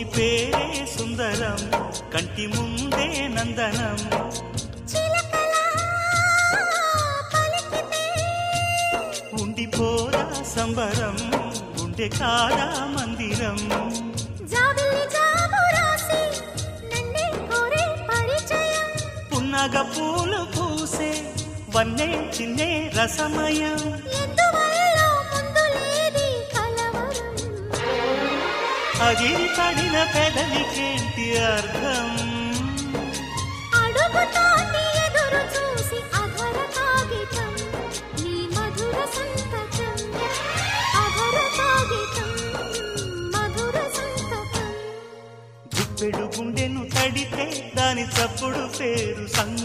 కోటి పేరే సుందరం కంటి ముందే నందనం ఉండిపోరా సంబరం గుండె కాదా మందిరం పున్నగ పూలు పూసే వన్నే చిన్నే రసమయం అగిరి పడిన పెదవికేంటి అర్థం అడుగుతోంది ఎదురు చూసి అధర కాగితం నీ మధుర సంతకం అధర కాగితం మధుర సంతకం గుప్పెడు గుండెను తడితే దాని చప్పుడు పేరు సంగ